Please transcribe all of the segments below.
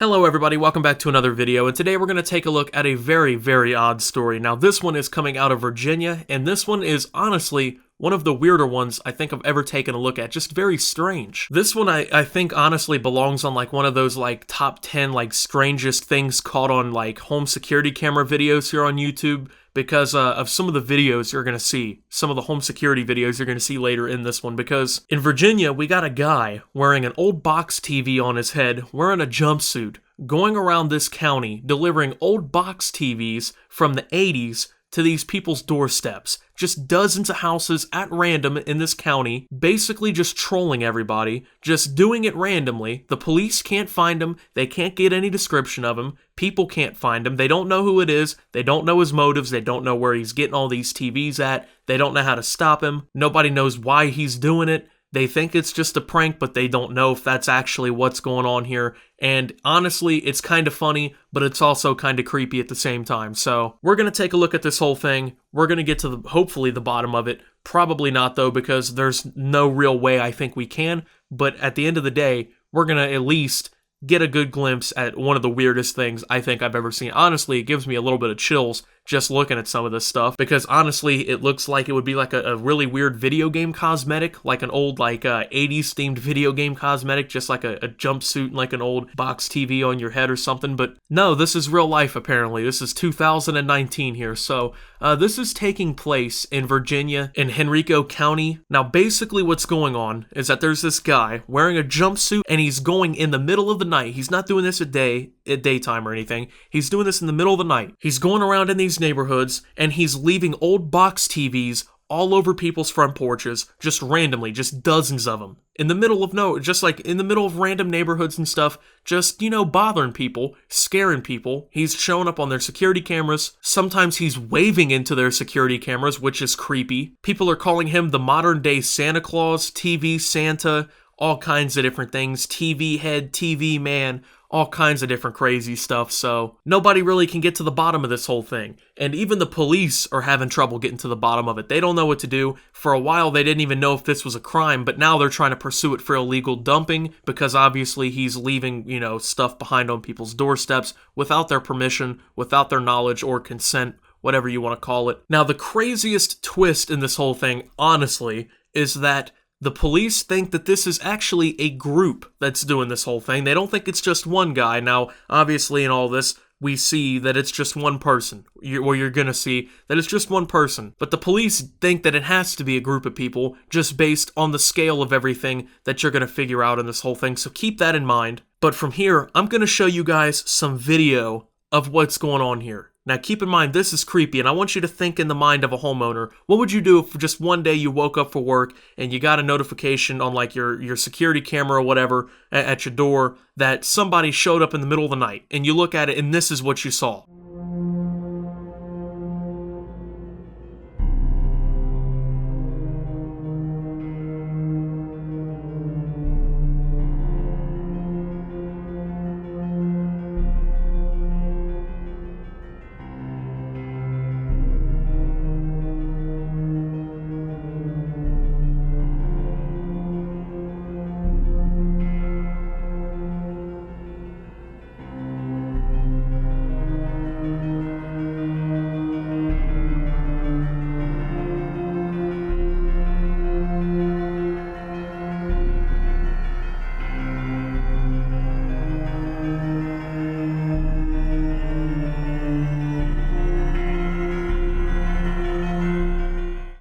Hello everybody, welcome back to another video, and today we're going to take a look at a very, very odd story. Now this one is coming out of Virginia, and this one is honestly one of the weirder ones I think I've ever taken a look at. Just very strange. This one I think honestly belongs on like one of those like top 10 like strangest things caught on like home security camera videos here on YouTube, because of some of the videos you're going to see, some of the home security videos you're going to see later in this one, because in Virginia, we got a guy wearing an old box TV on his head, wearing a jumpsuit, going around this county, delivering old box TVs from the 80s to these people's doorsteps. Just dozens of houses at random in this county, basically just trolling everybody, just doing it randomly. The police can't find him, they can't get any description of him, people can't find him, they don't know who it is, they don't know his motives, they don't know where he's getting all these TVs at, they don't know how to stop him, nobody knows why he's doing it. They think it's just a prank, but they don't know if that's actually what's going on here. And honestly, it's kind of funny, but it's also kind of creepy at the same time. So we're going to take a look at this whole thing. We're going to get to hopefully the bottom of it. Probably not though, because there's no real way I think we can. But at the end of the day, we're going to at least get a good glimpse at one of the weirdest things I think I've ever seen. Honestly, it gives me a little bit of chills just looking at some of this stuff, because honestly, it looks like it would be like a really weird video game cosmetic, like an old like 80s themed video game cosmetic, just like a jumpsuit and like an old box TV on your head or something. But no, this is real life apparently. This is 2019 here. So this is taking place in Virginia, in Henrico County. Now basically what's going on is that there's this guy wearing a jumpsuit, and he's going in the middle of the night. He's not doing this at daytime or anything. He's doing this in the middle of the night. He's going around in these neighborhoods, and he's leaving old box TVs all over people's front porches, just randomly, just dozens of them. In the middle of just like in the middle of random neighborhoods and stuff, just, you know, bothering people, scaring people. He's showing up on their security cameras. Sometimes he's waving into their security cameras, which is creepy. People are calling him the modern day Santa Claus, TV Santa, all kinds of different things, TV head, TV man, all kinds of different crazy stuff. So nobody really can get to the bottom of this whole thing. And even the police are having trouble getting to the bottom of it. They don't know what to do. For a while, they didn't even know if this was a crime, but now they're trying to pursue it for illegal dumping, because obviously he's leaving, you know, stuff behind on people's doorsteps without their permission, without their knowledge or consent, whatever you want to call it. Now, the craziest twist in this whole thing, honestly, is that the police think that this is actually a group that's doing this whole thing. They don't think it's just one guy. Now, obviously in all this, we see that it's just one person. You're gonna see that it's just one person. But the police think that it has to be a group of people, just based on the scale of everything that you're gonna figure out in this whole thing. So keep that in mind. But from here, I'm gonna show you guys some video of what's going on here. Now keep in mind, this is creepy, and I want you to think in the mind of a homeowner. What would you do if just one day you woke up for work and you got a notification on like your security camera or whatever at your door that somebody showed up in the middle of the night, and you look at it and this is what you saw?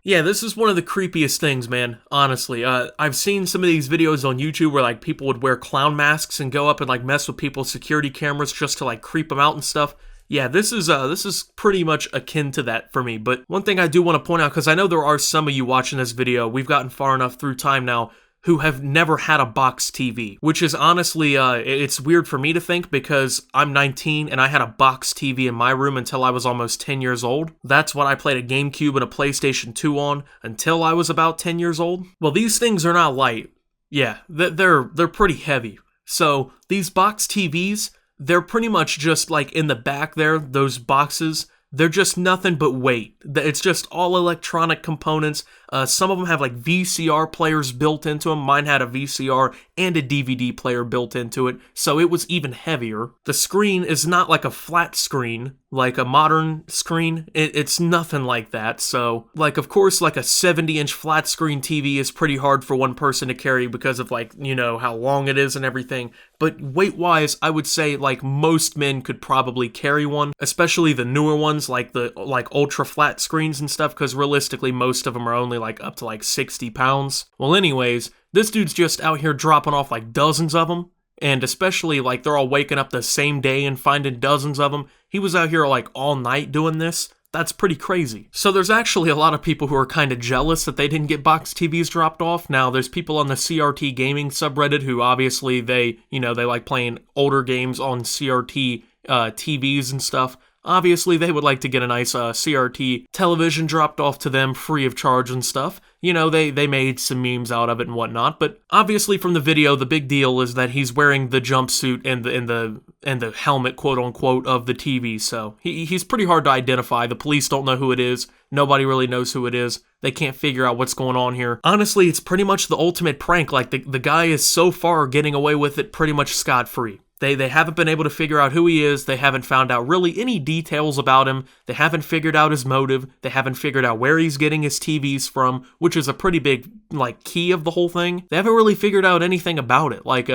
Yeah, this is one of the creepiest things, man, honestly. I've seen some of these videos on YouTube where, like, people would wear clown masks and go up and, like, mess with people's security cameras just to, like, creep them out and stuff. Yeah, this is pretty much akin to that for me. But one thing I do want to point out, because I know there are some of you watching this video, we've gotten far enough through time now, who have never had a box TV, which is honestly, it's weird for me to think, because I'm 19 and I had a box TV in my room until I was almost 10 years old. That's what I played a GameCube and a PlayStation 2 on until I was about 10 years old. Well, these things are not light. Yeah, they're pretty heavy. So these box TVs, they're pretty much just like in the back there, those boxes, they're just nothing but weight. It's just all electronic components. Some of them have like VCR players built into them. Mine had a VCR and a DVD player built into it, so it was even heavier. The screen is not like a flat screen, like a modern screen. It's nothing like that. So, like, of course, like a 70-inch flat screen TV is pretty hard for one person to carry because of, like, you know, how long it is and everything. But weight-wise, I would say, like, most men could probably carry one, especially the newer ones, like the ultra-flat screens and stuff, because realistically, most of them are only, like, up to, like, 60 pounds. Well, anyways, this dude's just out here dropping off, like, dozens of them. And especially, like, they're all waking up the same day and finding dozens of them. He was out here, like, all night doing this. That's pretty crazy. So there's actually a lot of people who are kind of jealous that they didn't get box TVs dropped off. Now, there's people on the CRT gaming subreddit who obviously they like playing older games on CRT TVs and stuff. Obviously, they would like to get a nice CRT television dropped off to them free of charge and stuff. You know, they made some memes out of it and whatnot, but obviously from the video, the big deal is that he's wearing the jumpsuit and the helmet, quote unquote, of the TV. So he's pretty hard to identify. The police don't know who it is. Nobody really knows who it is. They can't figure out what's going on here. Honestly, it's pretty much the ultimate prank. Like, the guy is so far getting away with it pretty much scot-free. They haven't been able to figure out who he is. They haven't found out really any details about him. They haven't figured out his motive. They haven't figured out where he's getting his TVs from, which is a pretty big, like, key of the whole thing. They haven't really figured out anything about it. Like,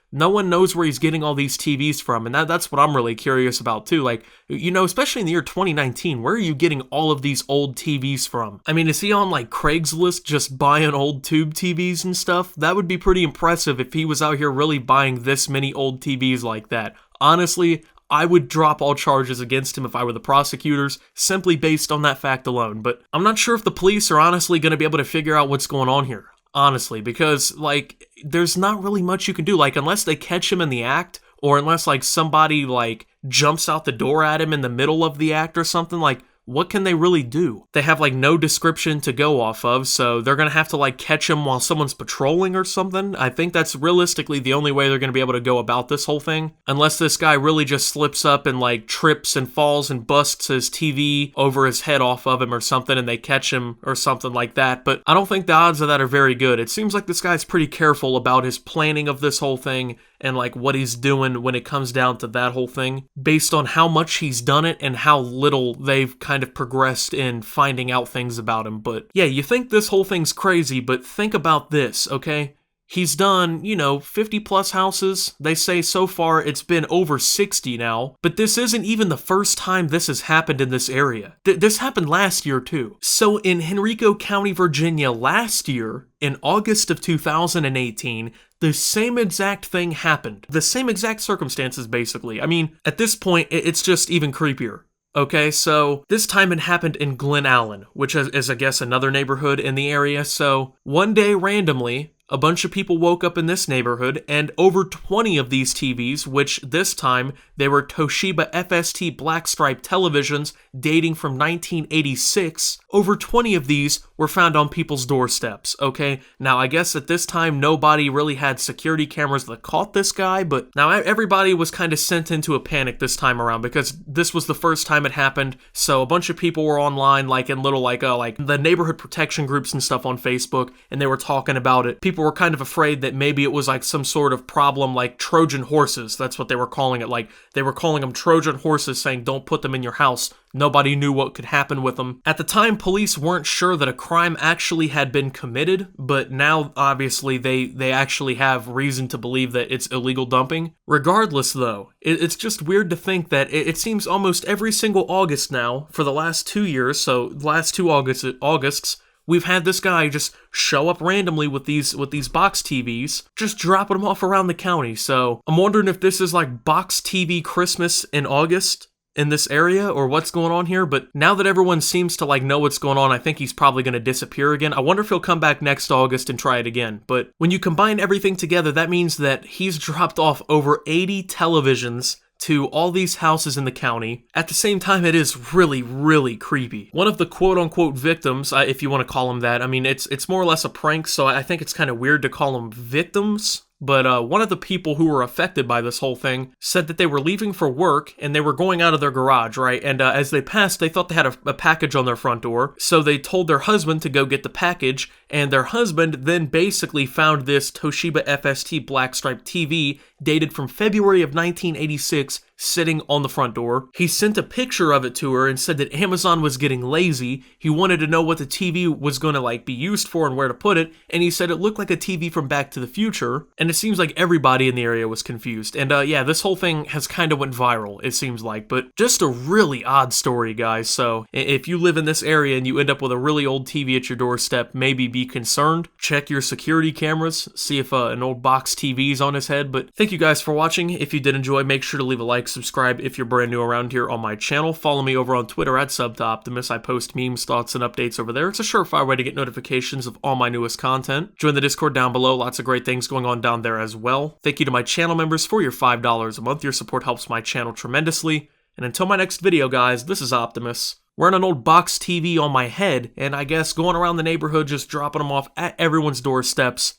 no one knows where he's getting all these TVs from, and that's what I'm really curious about too. Like, you know, especially in the year 2019, where are you getting all of these old TVs from? I mean, is he on like Craigslist just buying old tube TVs and stuff? That would be pretty impressive if he was out here really buying this many old TVs like that. Honestly, I would drop all charges against him if I were the prosecutors, simply based on that fact alone. But I'm not sure if the police are honestly going to be able to figure out what's going on here. Honestly, because, like, there's not really much you can do. Like, unless they catch him in the act, or unless, like, somebody, like, jumps out the door at him in the middle of the act or something, like, what can they really do? They have, like, no description to go off of, so they're gonna have to, like, catch him while someone's patrolling or something. I think that's realistically the only way they're gonna be able to go about this whole thing. Unless this guy really just slips up and, like, trips and falls and busts his TV over his head off of him or something and they catch him or something like that. But I don't think the odds of that are very good. It seems like this guy's pretty careful about his planning of this whole thing and, like, what he's doing when it comes down to that whole thing, based on how much he's done it and how little they've kind of progressed in finding out things about him. But yeah, you think this whole thing's crazy, but think about this, okay? He's done, 50 plus houses. They say so far it's been over 60 now, but this isn't even the first time this has happened in this area. This happened last year too. So in Henrico County, Virginia last year, in August of 2018, the same exact thing happened. The same exact circumstances, basically. I mean, at this point, it's just even creepier. Okay, so this time it happened in Glen Allen, which is, I guess, another neighborhood in the area. So one day, randomly, a bunch of people woke up in this neighborhood, and over 20 of these TVs, which this time they were Toshiba FST black stripe televisions dating from 1986, over 20 of these were found on people's doorsteps, okay? Now, I guess at this time, nobody really had security cameras that caught this guy, but now everybody was kind of sent into a panic this time around because this was the first time it happened, so a bunch of people were online, like in little, like the neighborhood protection groups and stuff on Facebook, and they were talking about it. People were kind of afraid that maybe it was like some sort of problem like Trojan horses. That's what they were calling it. Like, they were calling them Trojan horses, saying don't put them in your house. Nobody knew what could happen with them. At the time, police weren't sure that a crime actually had been committed, but now, obviously, they actually have reason to believe that it's illegal dumping. Regardless, though, it's just weird to think that it seems almost every single August now, for the last 2 years, so the last 2 Augusts, we've had this guy just show up randomly with these box TVs, just dropping them off around the county. So I'm wondering if this is like box TV Christmas in August in this area, or what's going on here. But now that everyone seems to like know what's going on, I think he's probably going to disappear again. I wonder if he'll come back next August and try it again. But when you combine everything together, that means that he's dropped off over 80 televisions to all these houses in the county. At the same time, it is really, really creepy. One of the quote-unquote victims, if you want to call them that, I mean, it's more or less a prank, so I think it's kind of weird to call them victims. but one of the people who were affected by this whole thing said that they were leaving for work and they were going out of their garage, right? And as they passed, they thought they had a package on their front door, so they told their husband to go get the package, and their husband then basically found this Toshiba FST black stripe TV dated from February of 1986 sitting on the front door. He sent a picture of it to her and said that Amazon was getting lazy. He wanted to know what the TV was going to be used for and where to put it, and he said it looked like a TV from Back to the Future, and it seems like everybody in the area was confused. And yeah, this whole thing has kind of went viral, it seems like, but just a really odd story, guys. So if you live in this area and you end up with a really old TV at your doorstep, maybe be concerned. Check your security cameras, see if an old box TV is on his head. But thank you guys for watching. If you did enjoy, make sure to leave a like, subscribe if you're brand new around here on my channel. Follow me over on Twitter at @SubToOptimus. I post memes, thoughts, and updates over there. It's a surefire way to get notifications of all my newest content. Join the Discord down below. Lots of great things going on down there as well. Thank you to my channel members for your $5 a month. Your support helps my channel tremendously. And until my next video, guys, this is Optimus, wearing an old box TV on my head, and I guess going around the neighborhood just dropping them off at everyone's doorsteps,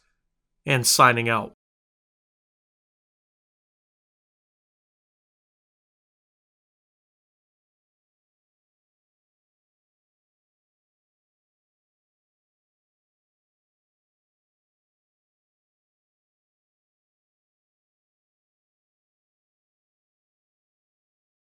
and signing out.